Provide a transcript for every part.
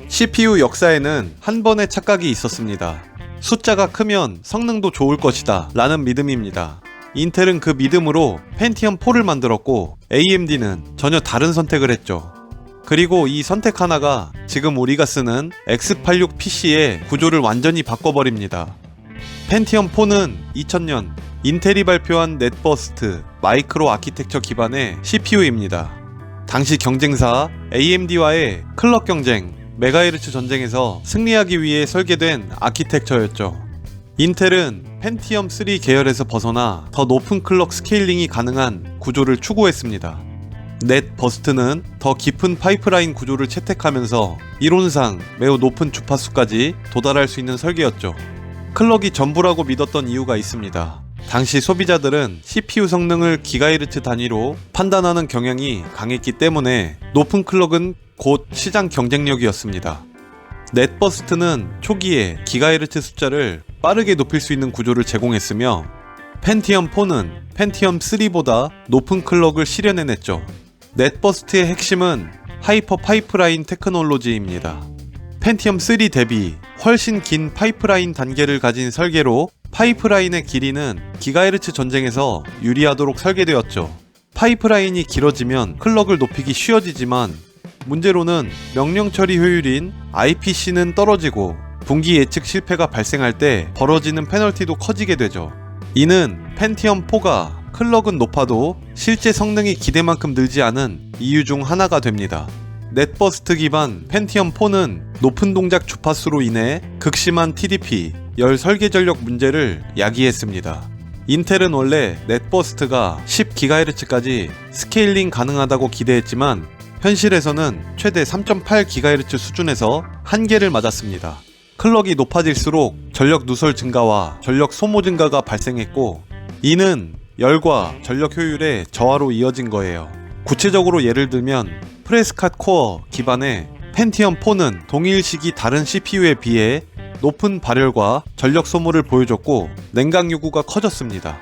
CPU 역사에는 한 번의 착각이 있었습니다. 숫자가 크면 성능도 좋을 것이다 라는 믿음입니다. 인텔은 그 믿음으로 펜티엄 4를 만들었고 AMD는 전혀 다른 선택을 했죠. 그리고 이 선택 하나가 지금 우리가 쓰는 X86 PC의 구조를 완전히 바꿔버립니다. 펜티엄 4는 2000년 인텔이 발표한 넷버스트 마이크로 아키텍처 기반의 CPU입니다. 당시 경쟁사 AMD와의 클럭 경쟁, 메가헤르츠 전쟁에서 승리하기 위해 설계된 아키텍처였죠. 인텔은 펜티엄 3 계열에서 벗어나 더 높은 클럭 스케일링이 가능한 구조를 추구했습니다. 넷버스트는 더 깊은 파이프라인 구조를 채택하면서 이론상 매우 높은 주파수까지 도달할 수 있는 설계였죠. 클럭이 전부라고 믿었던 이유가 있습니다. 당시 소비자들은 CPU 성능을 기가헤르츠 단위로 판단하는 경향이 강했기 때문에 높은 클럭은 곧 시장 경쟁력이었습니다. 넷버스트는 초기에 기가헤르츠 숫자를 빠르게 높일 수 있는 구조를 제공했으며 펜티엄 4는 펜티엄 3보다 높은 클럭을 실현해냈죠. 넷버스트의 핵심은 하이퍼 파이프라인 테크놀로지입니다. 펜티엄 3 대비 훨씬 긴 파이프라인 단계를 가진 설계로 파이프라인의 길이는 기가헤르츠 전쟁에서 유리하도록 설계되었죠. 파이프라인이 길어지면 클럭을 높이기 쉬워지지만 문제로는 명령 처리 효율인 IPC는 떨어지고 분기 예측 실패가 발생할 때 벌어지는 페널티도 커지게 되죠. 이는 펜티엄 4가 클럭은 높아도 실제 성능이 기대만큼 늘지 않은 이유 중 하나가 됩니다. 넷버스트 기반 펜티엄 4는 높은 동작 주파수로 인해 극심한 TDP, 열 설계 전력 문제를 야기했습니다. 인텔은 원래 넷버스트가 10GHz까지 스케일링 가능하다고 기대했지만 현실에서는 최대 3.8GHz 수준에서 한계를 맞았습니다. 클럭이 높아질수록 전력 누설 증가와 전력 소모 증가가 발생했고 이는 열과 전력 효율의 저하로 이어진 거예요. 구체적으로 예를 들면 프레스캇 코어 기반의 펜티엄 4는 동일 시기 다른 CPU에 비해 높은 발열과 전력 소모를 보여줬고 냉각 요구가 커졌습니다.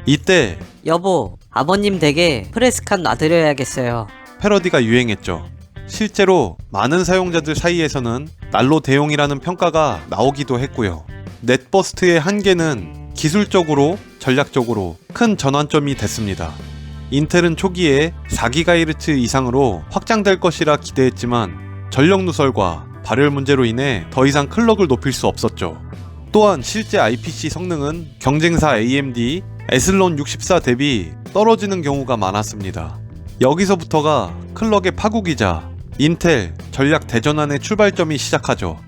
이때 여보, 아버님 댁에 프레스칸 놔드려야겠어요. 패러디가 유행했죠. 실제로 많은 사용자들 사이에서는 난로 대용이라는 평가가 나오기도 했고요. 넷버스트의 한계는 기술적으로 전략적으로 큰 전환점이 됐습니다. 인텔은 초기에 4GHz 이상으로 확장될 것이라 기대했지만 전력 누설과 발열 문제로 인해 더 이상 클럭을 높일 수 없었죠. 또한 실제 IPC 성능은 경쟁사 AMD 에슬론 64 대비 떨어지는 경우가 많았습니다. 여기서부터가 클럭의 파국이자 인텔 전략 대전환의 출발점이 시작하죠.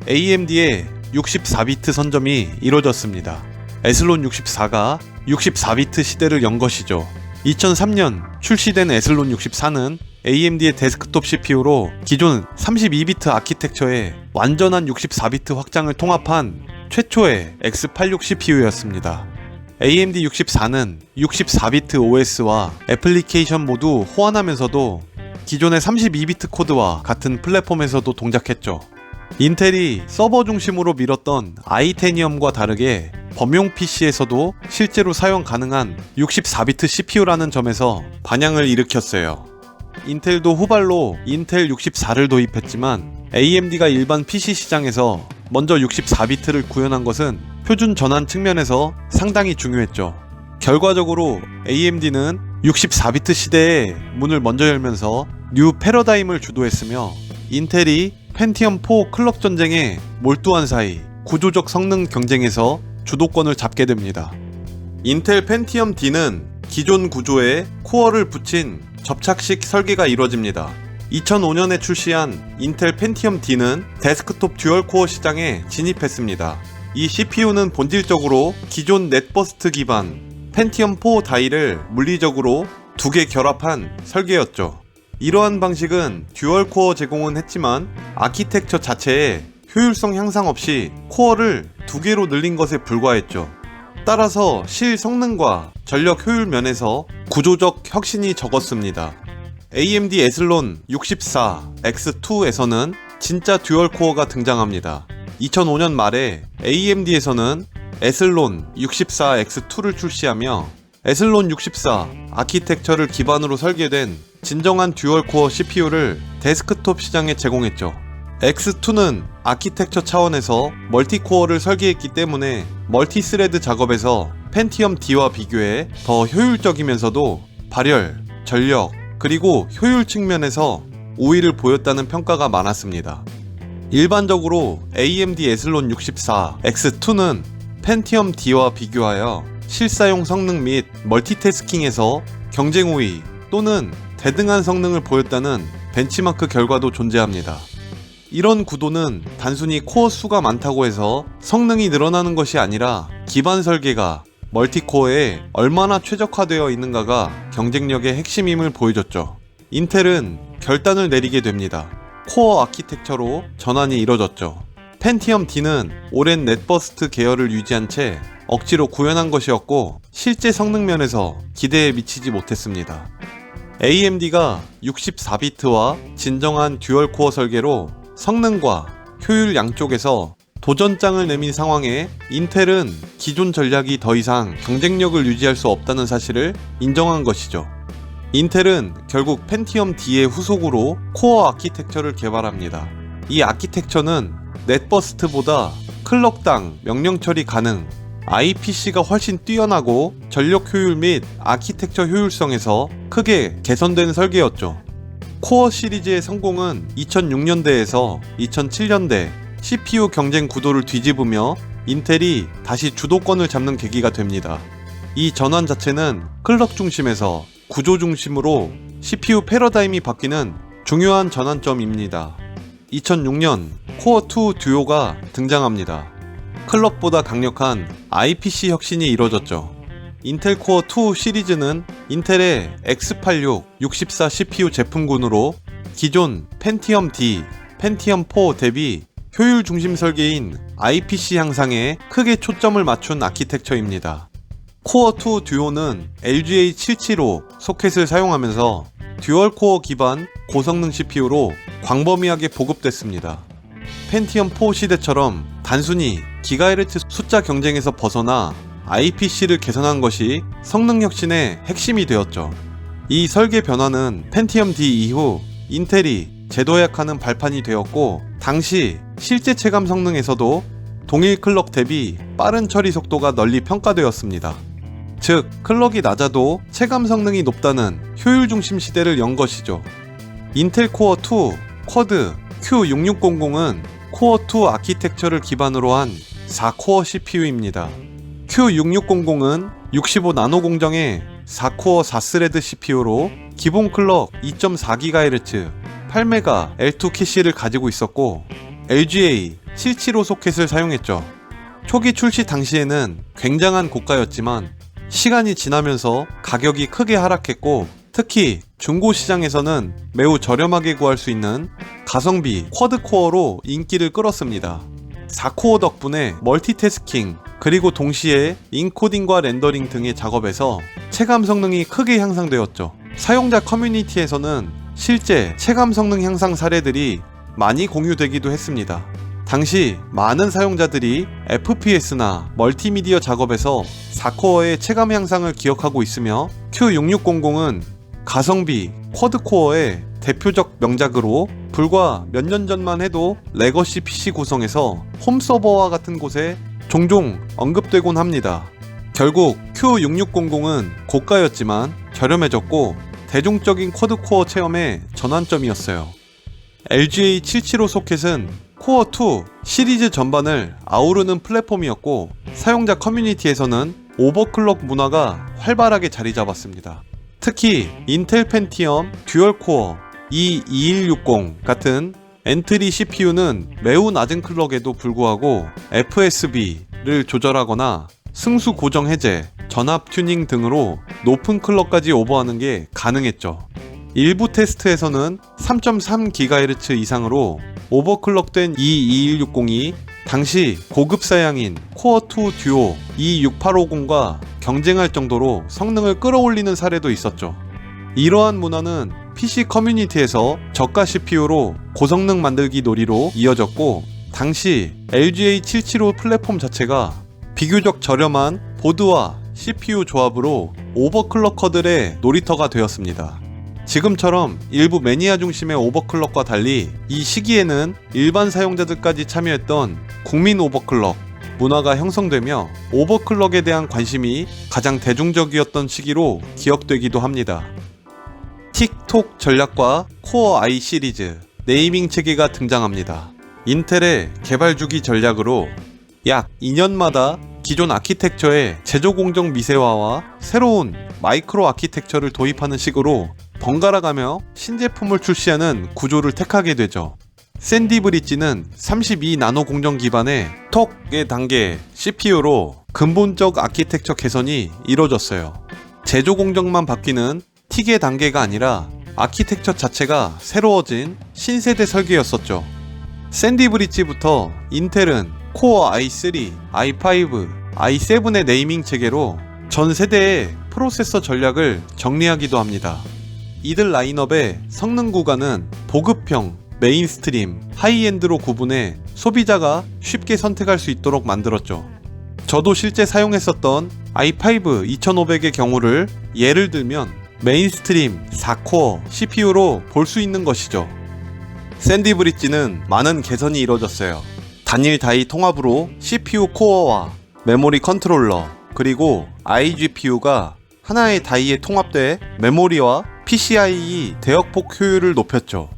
AMD의 64비트 선점이 이뤄졌습니다. 에슬론 64가 64비트 시대를 연 것이죠. 2003년 출시된 에슬론 64는 AMD의 데스크톱 CPU로 기존 32비트 아키텍처의 완전한 64비트 확장을 통합한 최초의 X86 CPU였습니다. AMD 64는 64비트 OS와 애플리케이션 모두 호환하면서도 기존의 32비트 코드와 같은 플랫폼에서도 동작했죠. 인텔이 서버 중심으로 밀었던 아이테니엄과 다르게 범용 PC에서도 실제로 사용 가능한 64비트 CPU라는 점에서 반향을 일으켰어요. 인텔도 후발로 인텔 64를 도입했지만 AMD가 일반 PC 시장에서 먼저 64비트를 구현한 것은 표준 전환 측면에서 상당히 중요했죠. 결과적으로 AMD는 64비트 시대에 문을 먼저 열면서 뉴 패러다임을 주도했으며 인텔이 펜티엄 4 클럭 전쟁에 몰두한 사이 구조적 성능 경쟁에서 주도권을 잡게 됩니다. 인텔 펜티엄 D는 기존 구조에 코어를 붙인 접착식 설계가 이루어집니다. 2005년에 출시한 인텔 펜티엄 D는 데스크톱 듀얼 코어 시장에 진입했습니다. 이 CPU는 본질적으로 기존 넷버스트 기반 펜티엄 4 다이를 물리적으로 두 개 결합한 설계였죠. 이러한 방식은 듀얼 코어 제공은 했지만 아키텍처 자체에 효율성 향상 없이 코어를 두 개로 늘린 것에 불과했죠. 따라서 실 성능과 전력 효율 면에서 구조적 혁신이 적었습니다. AMD 에슬론 64 X2에서는 진짜 듀얼 코어가 등장합니다. 2005년 말에 AMD에서는 에슬론 64 X2를 출시하며 에슬론 64 아키텍처를 기반으로 설계된 진정한 듀얼 코어 CPU를 데스크톱 시장에 제공했죠. X2는 아키텍처 차원에서 멀티코어를 설계했기 때문에 멀티스레드 작업에서 펜티엄 D와 비교해 더 효율적이면서도 발열, 전력, 그리고 효율 측면에서 우위를 보였다는 평가가 많았습니다. 일반적으로 AMD 에슬론 64 X2는 펜티엄 D와 비교하여 실사용 성능 및 멀티태스킹에서 경쟁 우위 또는 대등한 성능을 보였다는 벤치마크 결과도 존재합니다. 이런 구도는 단순히 코어 수가 많다고 해서 성능이 늘어나는 것이 아니라 기반 설계가 멀티코어에 얼마나 최적화되어 있는가가 경쟁력의 핵심임을 보여줬죠. 인텔은 결단을 내리게 됩니다. 코어 아키텍처로 전환이 이뤄졌죠. 펜티엄 D는 오랜 넷버스트 계열을 유지한 채 억지로 구현한 것이었고 실제 성능 면에서 기대에 미치지 못했습니다. AMD가 64비트와 진정한 듀얼코어 설계로 성능과 효율 양쪽에서 도전장을 내민 상황에 인텔은 기존 전략이 더 이상 경쟁력을 유지할 수 없다는 사실을 인정한 것이죠. 인텔은 결국 펜티엄 D의 후속으로 코어 아키텍처를 개발합니다. 이 아키텍처는 넷버스트보다 클럭당 명령 처리 가능, IPC가 훨씬 뛰어나고 전력 효율 및 아키텍처 효율성에서 크게 개선된 설계였죠. 코어 시리즈의 성공은 2006년대에서 2007년대 CPU 경쟁 구도를 뒤집으며 인텔이 다시 주도권을 잡는 계기가 됩니다. 이 전환 자체는 클럭 중심에서 구조 중심으로 CPU 패러다임이 바뀌는 중요한 전환점입니다. 2006년 코어2 듀오가 등장합니다. 클럭보다 강력한 IPC 혁신이 이뤄졌죠. 인텔 코어 2 시리즈는 인텔의 X86, 64 CPU 제품군으로 기존 펜티엄 D, 펜티엄 4 대비 효율 중심 설계인 IPC 향상에 크게 초점을 맞춘 아키텍처입니다. 코어 2 듀오는 LGA775 소켓을 사용하면서 듀얼 코어 기반 고성능 CPU로 광범위하게 보급됐습니다. 펜티엄 4 시대처럼 단순히 기가헤르츠 숫자 경쟁에서 벗어나 IPC를 개선한 것이 성능 혁신의 핵심이 되었죠. 이 설계 변화는 펜티엄 D 이후 인텔이 재도약하는 발판이 되었고, 당시 실제 체감 성능에서도 동일 클럭 대비 빠른 처리 속도가 널리 평가되었습니다. 즉, 클럭이 낮아도 체감 성능이 높다는 효율 중심 시대를 연 것이죠. 인텔 코어 2 쿼드 Q6600은 코어 2 아키텍처를 기반으로 한 4코어 CPU입니다. Q6600은 65나노 공정의 4코어 4스레드 CPU로 기본 클럭 2.4GHz 8메가 L2 캐시를 가지고 있었고 LGA775 소켓을 사용했죠. 초기 출시 당시에는 굉장한 고가였지만 시간이 지나면서 가격이 크게 하락했고, 특히 중고 시장에서는 매우 저렴하게 구할 수 있는 가성비 쿼드코어로 인기를 끌었습니다. 4코어 덕분에 멀티태스킹, 그리고 동시에 인코딩과 렌더링 등의 작업에서 체감 성능이 크게 향상되었죠. 사용자 커뮤니티에서는 실제 체감 성능 향상 사례들이 많이 공유되기도 했습니다. 당시 많은 사용자들이 FPS나 멀티미디어 작업에서 4코어의 체감 향상을 기억하고 있으며 Q6600은 가성비 쿼드코어의 대표적 명작으로 불과 몇 년 전만 해도 레거시 PC 구성에서 홈서버와 같은 곳에 종종 언급되곤 합니다. 결국 Q6600은 고가였지만 저렴해졌고 대중적인 쿼드코어 체험의 전환점이었어요. LGA775 소켓은 코어2 시리즈 전반을 아우르는 플랫폼이었고, 사용자 커뮤니티에서는 오버클럭 문화가 활발하게 자리 잡았습니다. 특히 인텔 펜티엄 듀얼코어 E2160 같은 엔트리 CPU는 매우 낮은 클럭에도 불구하고 FSB를 조절하거나 승수 고정 해제, 전압 튜닝 등으로 높은 클럭까지 오버하는 게 가능했죠. 일부 테스트에서는 3.3GHz 이상으로 오버클럭된 E2160이 당시 고급 사양인 코어2 듀오 E6850과 경쟁할 정도로 성능을 끌어올리는 사례도 있었죠. 이러한 문화는 PC 커뮤니티에서 저가 CPU로 고성능 만들기 놀이로 이어졌고, 당시 LGA775 플랫폼 자체가 비교적 저렴한 보드와 CPU 조합으로 오버클럭커들의 놀이터가 되었습니다. 지금처럼 일부 매니아 중심의 오버클럭과 달리 이 시기에는 일반 사용자들까지 참여했던 국민 오버클럭 문화가 형성되며 오버클럭에 대한 관심이 가장 대중적이었던 시기로 기억되기도 합니다. 틱톡 전략과 코어 i 시리즈 네이밍 체계가 등장합니다. 인텔의 개발 주기 전략으로 약 2년마다 기존 아키텍처의 제조 공정 미세화와 새로운 마이크로 아키텍처를 도입하는 식으로 번갈아가며 신제품을 출시하는 구조를 택하게 되죠. 샌디 브릿지는 32나노 공정 기반의 톡의 단계 CPU로 근본적 아키텍처 개선이 이뤄졌어요. 제조 공정만 바뀌는 틱의 단계가 아니라 아키텍처 자체가 새로워진 신세대 설계였었죠. 샌디 브릿지부터 인텔은 코어 i3, i5, i7의 네이밍 체계로 전 세대의 프로세서 전략을 정리하기도 합니다. 이들 라인업의 성능 구간은 보급형, 메인스트림, 하이엔드로 구분해 소비자가 쉽게 선택할 수 있도록 만들었죠. 저도 실제 사용했었던 i5 2500의 경우를 예를 들면 메인스트림 4코어 CPU로 볼 수 있는 것이죠. 샌디 브릿지는 많은 개선이 이루어졌어요. 단일 다이 통합으로 CPU 코어와 메모리 컨트롤러 그리고 iGPU가 하나의 다이에 통합돼 메모리와 PCIe 대역폭 효율을 높였죠.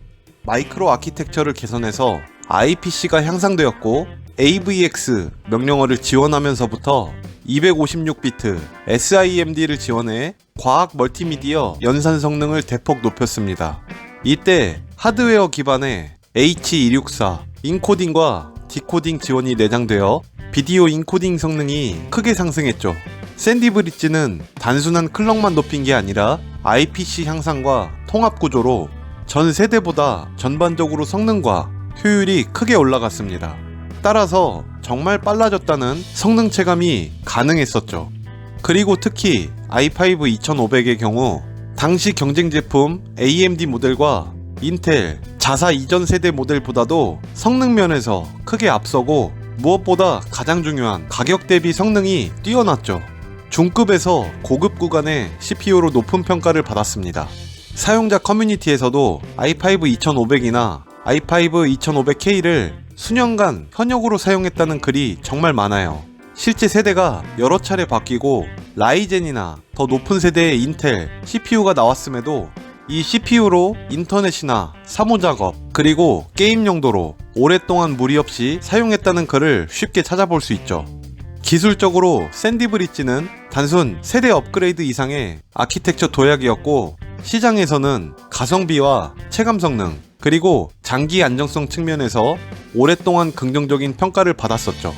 마이크로 아키텍처를 개선해서 IPC가 향상되었고 AVX 명령어를 지원하면서부터 256비트 SIMD를 지원해 과학 멀티미디어 연산 성능을 대폭 높였습니다. 이때 하드웨어 기반의 H264 인코딩과 디코딩 지원이 내장되어 비디오 인코딩 성능이 크게 상승했죠. 샌디 브릿지는 단순한 클럭만 높인 게 아니라 IPC 향상과 통합 구조로 전 세대보다 전반적으로 성능과 효율이 크게 올라갔습니다. 따라서 정말 빨라졌다는 성능 체감이 가능했었죠. 그리고 특히 i5 2500의 경우 당시 경쟁 제품 AMD 모델과 인텔 자사 이전 세대 모델보다도 성능 면에서 크게 앞서고 무엇보다 가장 중요한 가격 대비 성능이 뛰어났죠. 중급에서 고급 구간의 CPU로 높은 평가를 받았습니다. 사용자 커뮤니티에서도 i5 2500이나 i5 2500K를 수년간 현역으로 사용했다는 글이 정말 많아요. 실제 세대가 여러 차례 바뀌고 라이젠이나 더 높은 세대의 인텔 CPU가 나왔음에도 이 CPU로 인터넷이나 사무작업 그리고 게임 용도로 오랫동안 무리 없이 사용했다는 글을 쉽게 찾아볼 수 있죠. 기술적으로 샌디 브릿지는 단순 세대 업그레이드 이상의 아키텍처 도약이었고 시장에서는 가성비와 체감 성능 그리고 장기 안정성 측면에서 오랫동안 긍정적인 평가를 받았었죠.